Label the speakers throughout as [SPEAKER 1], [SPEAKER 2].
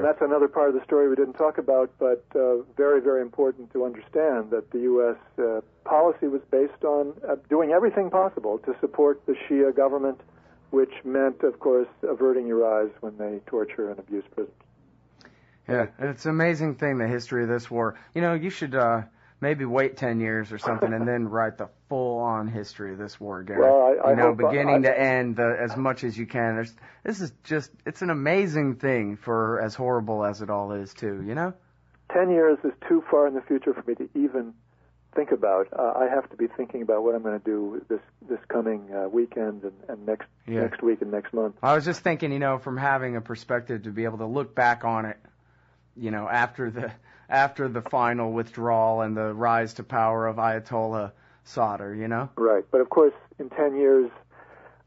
[SPEAKER 1] that's another part of the story we didn't talk about, but very, very important to understand that the U.S. Policy was based on doing everything possible to support the Shia government, which meant, of course, averting your eyes when they torture and abuse prisoners.
[SPEAKER 2] Yeah, it's an amazing thing, the history of this war. You know, you should maybe wait 10 years or something and then write the full-on history of this war, Gareth.
[SPEAKER 1] Well, I hope,
[SPEAKER 2] beginning to end, as much as you can. This is just, it's an amazing thing for as horrible as it all is, too, you know?
[SPEAKER 1] 10 years is too far in the future for me to even think about. I have to be thinking about what I'm going to do this coming weekend and next week and next month.
[SPEAKER 2] I was just thinking, you know, from having a perspective to be able to look back on it, you know, after the final withdrawal and the rise to power of Ayatollah Sadr, you know?
[SPEAKER 1] Right. But, of course, in 10 years,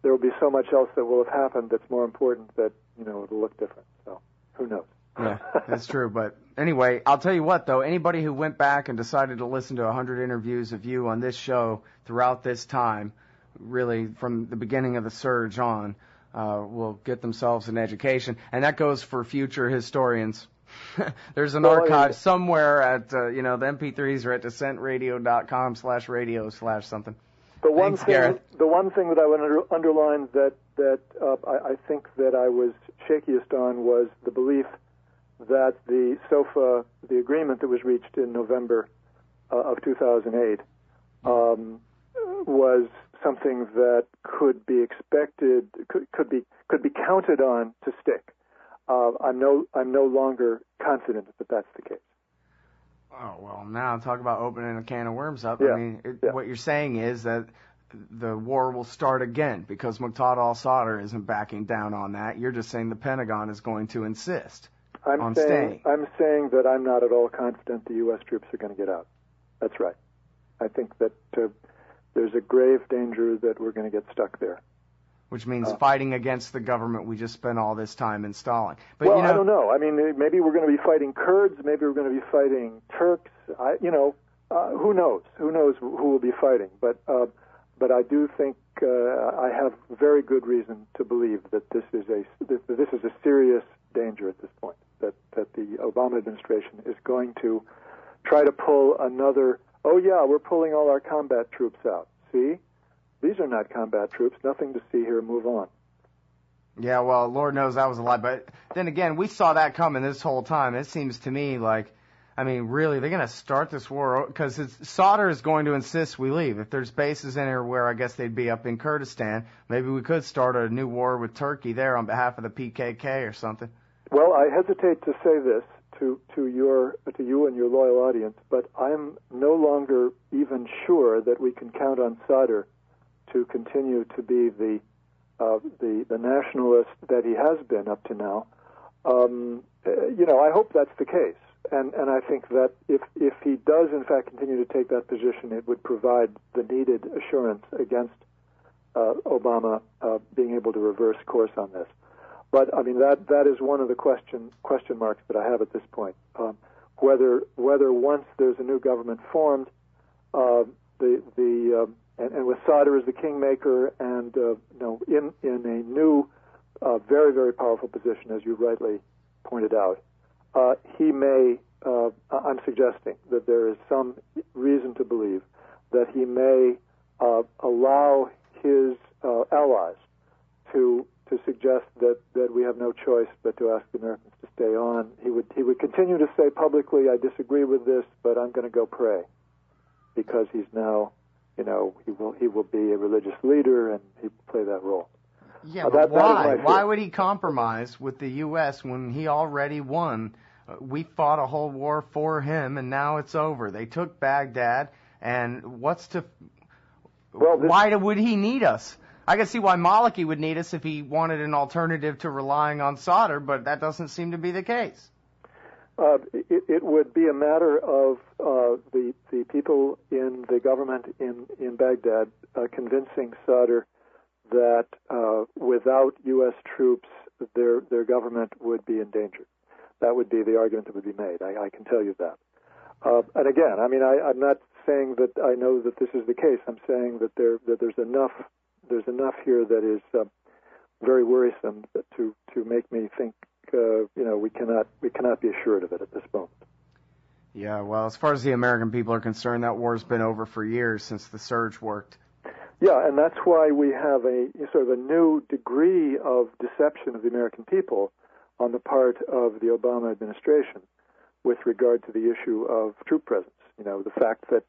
[SPEAKER 1] there will be so much else that will have happened that's more important that, you know, it'll look different. So, who knows?
[SPEAKER 2] Yeah, that's true. But anyway, I'll tell you what, though, anybody who went back and decided to listen to 100 interviews of you on this show throughout this time, really from the beginning of the surge on, will get themselves an education. And that goes for future historians. There's an archive somewhere at, you know, the MP3s are at dissentradio.com/radio/something.
[SPEAKER 1] The one thing that I want to underline that I think that I was shakiest on was the belief that the SOFA, the agreement that was reached in November of 2008, was something that could be expected, could be counted on to stick. I'm no longer confident that that's the case.
[SPEAKER 2] Oh, well, now talk about opening a can of worms up.
[SPEAKER 1] Yeah.
[SPEAKER 2] I mean, what you're saying is that the war will start again because Moqtada al-Sadr isn't backing down on that. You're just saying the Pentagon is going to insist on staying.
[SPEAKER 1] I'm saying that I'm not at all confident the U.S. troops are going to get out. That's right. I think that there's a grave danger that we're going to get stuck there.
[SPEAKER 2] Which means fighting against the government we just spent all this time installing. But,
[SPEAKER 1] well,
[SPEAKER 2] you know,
[SPEAKER 1] I don't know. I mean, maybe we're going to be fighting Kurds. Maybe we're going to be fighting Turks. Who knows? Who knows who we'll be fighting? But I do think I have very good reason to believe that this is a serious danger at this point. That the Obama administration is going to try to pull another. Oh yeah, we're pulling all our combat troops out. See. These are not combat troops. Nothing to see here. Move on.
[SPEAKER 2] Yeah, well, Lord knows that was a lie. But then again, we saw that coming this whole time. It seems to me like, I mean, really, they're going to start this war because Sadr is going to insist we leave. If there's bases in here where I guess they'd be up in Kurdistan, maybe we could start a new war with Turkey there on behalf of the PKK or something.
[SPEAKER 1] Well, I hesitate to say this to you and your loyal audience, but I'm no longer even sure that we can count on Sadr to continue to be the nationalist that he has been up to now. I hope that's the case, and I think that if he does in fact continue to take that position, it would provide the needed assurance against Obama being able to reverse course on this. But I mean that is one of the question marks that I have at this point. Whether once there's a new government formed, and with Sadr as the kingmaker, and in a new, very, very powerful position, as you rightly pointed out, he may. I'm suggesting that there is some reason to believe that he may allow his allies to suggest that we have no choice but to ask the Americans to stay on. He would continue to say publicly, "I disagree with this, but I'm going to go pray," because he's now. He will be a religious leader, and he will play that role.
[SPEAKER 2] Yeah, but why? Why would he compromise with the U.S. when he already won? We fought a whole war for him, and now it's over. They took Baghdad, and why would he need us? I can see why Maliki would need us if he wanted an alternative to relying on Sadr, but that doesn't seem to be the case.
[SPEAKER 1] It would be a matter of the people in the government in Baghdad convincing Sadr that without U.S. troops, their government would be endangered. That would be the argument that would be made. I can tell you that. And again, I mean, I'm not saying that I know that this is the case. I'm saying that there's enough here that is very worrisome to make me think we cannot be assured of it at this moment.
[SPEAKER 2] Yeah, well, as far as the American people are concerned, that war's been over for years since the surge worked.
[SPEAKER 1] Yeah, and that's why we have a sort of a new degree of deception of the American people on the part of the Obama administration with regard to the issue of troop presence. The fact that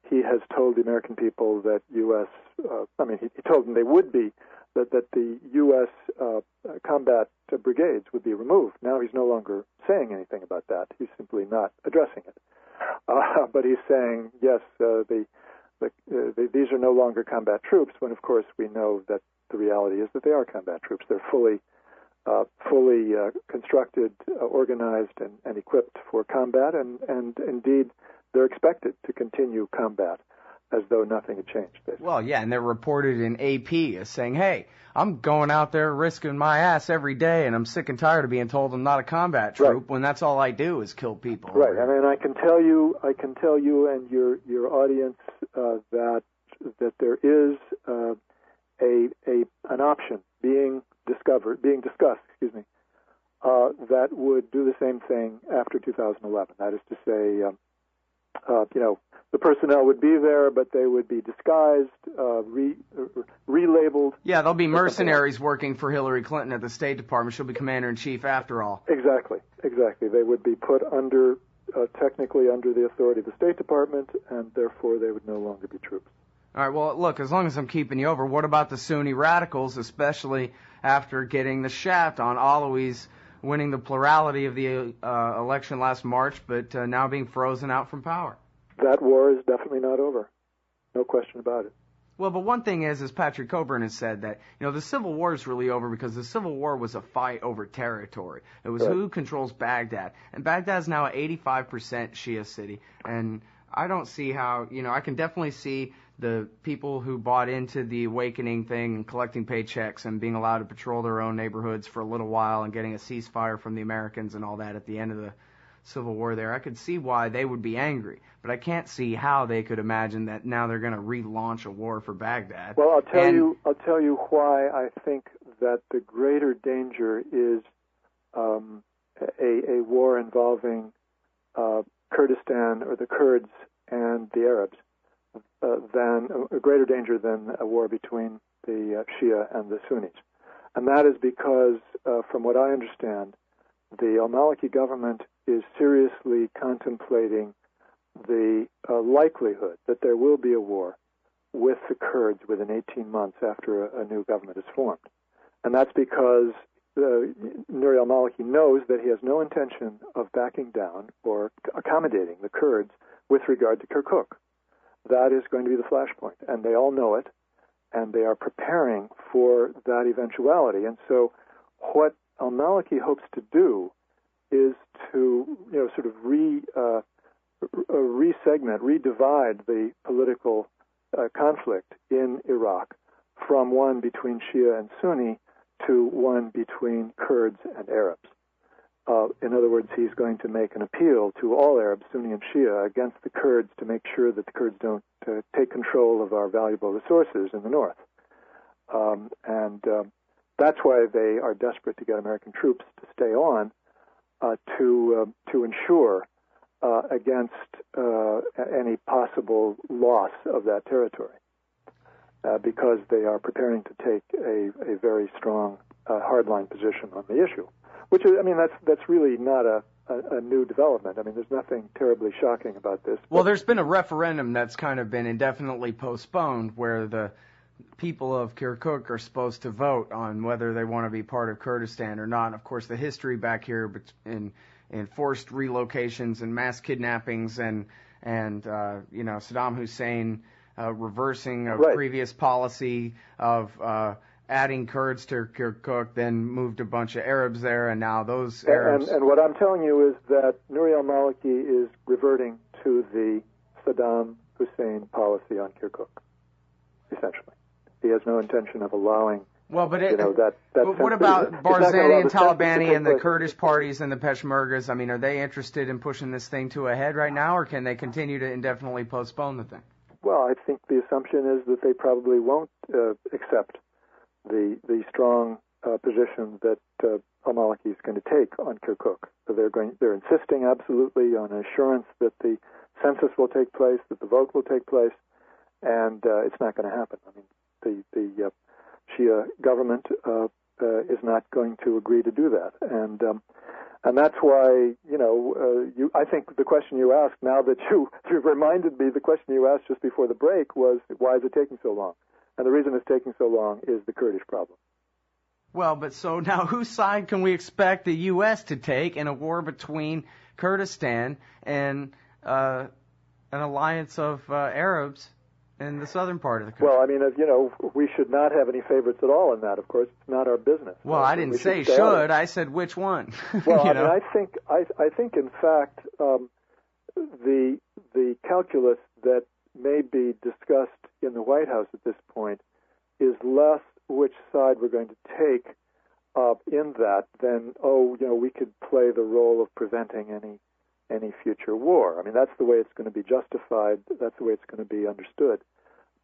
[SPEAKER 1] he has told the American people that U.S. He told them they would be, that the U.S. Combat brigades would be removed. Now he's no longer saying anything about that. He's simply not addressing it. But he's saying, yes, these are no longer combat troops, when of course we know that the reality is that they are combat troops. They're fully constructed, organized, and equipped for combat, and indeed they're expected to continue combat as though nothing had changed, basically.
[SPEAKER 2] Well, yeah, and they're reported in AP as saying, hey, I'm going out there risking my ass every day, and I'm sick and tired of being told I'm not a combat troop,
[SPEAKER 1] right,
[SPEAKER 2] when that's all I do is kill people.
[SPEAKER 1] Right, I can tell you and your audience that there is an option being discussed, that would do the same thing after 2011. That is to say, the personnel would be there, but they would be disguised, relabeled.
[SPEAKER 2] Yeah, they'll be mercenaries working for Hillary Clinton at the State Department. She'll be commander-in-chief after all.
[SPEAKER 1] Exactly. They would be put technically under the authority of the State Department, and therefore they would no longer be troops.
[SPEAKER 2] All right, well, look, as long as I'm keeping you over, what about the Sunni radicals, especially after getting the shaft on Alawi's winning the plurality of the election last March, but now being frozen out from power?
[SPEAKER 1] That war is definitely not over. No question about it.
[SPEAKER 2] Well, but one thing is, as Patrick Coburn has said, that the Civil War is really over because the Civil War was a fight over territory. It was who controls Baghdad. And Baghdad is now an 85% Shia city. And I don't see how, I can definitely see the people who bought into the awakening thing and collecting paychecks and being allowed to patrol their own neighborhoods for a little while and getting a ceasefire from the Americans and all that at the end of the Civil War there. I could see why they would be angry, but I can't see how they could imagine that now they're going to relaunch a war for Baghdad.
[SPEAKER 1] Well, I'll tell you why I think that the greater danger is a war involving Kurdistan or the Kurds and the Arabs than a greater danger than a war between the Shia and the Sunnis. And that is because, from what I understand, the al-Maliki government is seriously contemplating the likelihood that there will be a war with the Kurds within 18 months after a new government is formed. And that's because Nouri al-Maliki knows that he has no intention of backing down or accommodating the Kurds with regard to Kirkuk. That is going to be the flashpoint, and they all know it, and they are preparing for that eventuality. And so what al-Maliki hopes to do is to, sort of resegment, redivide the political conflict in Iraq from one between Shia and Sunni to one between Kurds and Arabs. In other words, he's going to make an appeal to all Arabs, Sunni and Shia, against the Kurds to make sure that the Kurds don't take control of our valuable resources in the north. And that's why they are desperate to get American troops to stay on, to ensure against any possible loss of that territory, because they are preparing to take a very strong hardline position on the issue. Which is, that's really not a new development. There's nothing terribly shocking about this.
[SPEAKER 2] Well, there's been a referendum that's kind of been indefinitely postponed where the people of Kirkuk are supposed to vote on whether they want to be part of Kurdistan or not. And of course, the history back here in forced relocations and mass kidnappings and Saddam Hussein reversing a previous policy of adding Kurds to Kirkuk, then moved a bunch of Arabs there, and now those Arabs...
[SPEAKER 1] And what I'm telling you is that Nouri al-Maliki is reverting to the Saddam Hussein policy on Kirkuk, essentially. He has no intention of allowing...
[SPEAKER 2] Well, but what about Barzani and Talabani and the Kurdish parties and the Peshmergas? Are they interested in pushing this thing to a head right now, or can they continue to indefinitely postpone the thing?
[SPEAKER 1] Well, I think the assumption is that they probably won't accept the strong position that al-Maliki is going to take on Kirkuk. So they're insisting absolutely on an assurance that the census will take place, that the vote will take place, and it's not going to happen. I mean, the Shia government is not going to agree to do that, and that's why I think the question you asked, now that you've reminded me, the question you asked just before the break was, why is it taking so long? And the reason it's taking so long is the Kurdish problem.
[SPEAKER 2] Well, but so now whose side can we expect the U.S. to take in a war between Kurdistan and an alliance of Arabs in the southern part of the country?
[SPEAKER 1] Well, I mean, we should not have any favorites at all in that. Of course, it's not our business.
[SPEAKER 2] Well, I didn't say should. I said which one.
[SPEAKER 1] Well, I mean, I think in fact the calculus that may be discussed in the White House at this point is less which side we're going to take in that than, we could play the role of preventing any future war. I mean, that's the way it's going to be justified. That's the way it's going to be understood.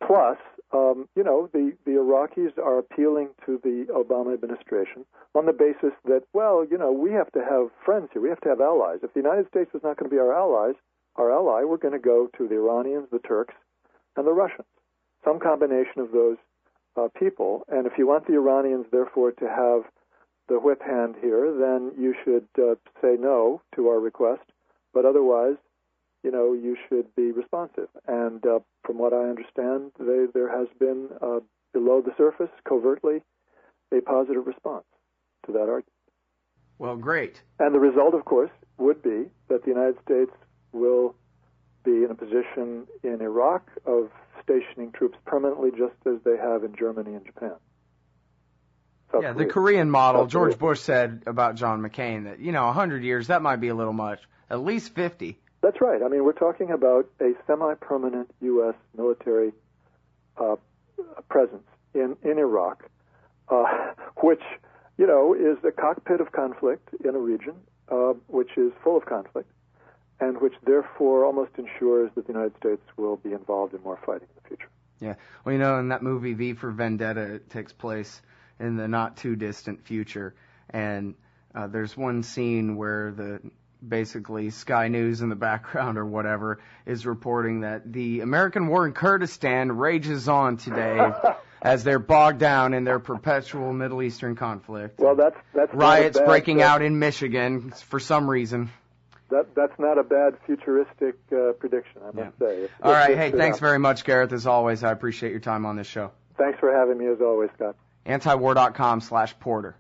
[SPEAKER 1] Plus, the Iraqis are appealing to the Obama administration on the basis that, we have to have friends here. We have to have allies. If the United States is not going to be our ally, we're going to go to the Iranians, the Turks, and the Russians. Some combination of those people. And if you want the Iranians, therefore, to have the whip hand here, then you should say no to our request. But otherwise, you should be responsive. And from what I understand, there has been, below the surface, covertly, a positive response to that argument.
[SPEAKER 2] Well, great.
[SPEAKER 1] And the result, of course, would be that the United States will be in a position in Iraq of stationing troops permanently, just as they have in Germany and Japan.
[SPEAKER 2] Yeah, the Korean model, George Bush said about John McCain that, 100 years, that might be a little much. At least 50.
[SPEAKER 1] That's right. I mean, we're talking about a semi-permanent U.S. military presence in Iraq, which, is a cockpit of conflict in a region which is full of conflict, and which therefore almost ensures that the United States will be involved in more fighting in the future.
[SPEAKER 2] Yeah. Well, in that movie V for Vendetta, it takes place in the not-too-distant future, and there's one scene where basically Sky News in the background or whatever is reporting that the American war in Kurdistan rages on today as they're bogged down in their perpetual Middle Eastern conflict.
[SPEAKER 1] Well, that's
[SPEAKER 2] riots breaking out in Michigan for some reason.
[SPEAKER 1] That's not a bad futuristic prediction, I must say.
[SPEAKER 2] All right. Hey, thanks very much, Gareth, as always. I appreciate your time on this show.
[SPEAKER 1] Thanks for having me, as always, Scott.
[SPEAKER 2] Antiwar.com/Porter.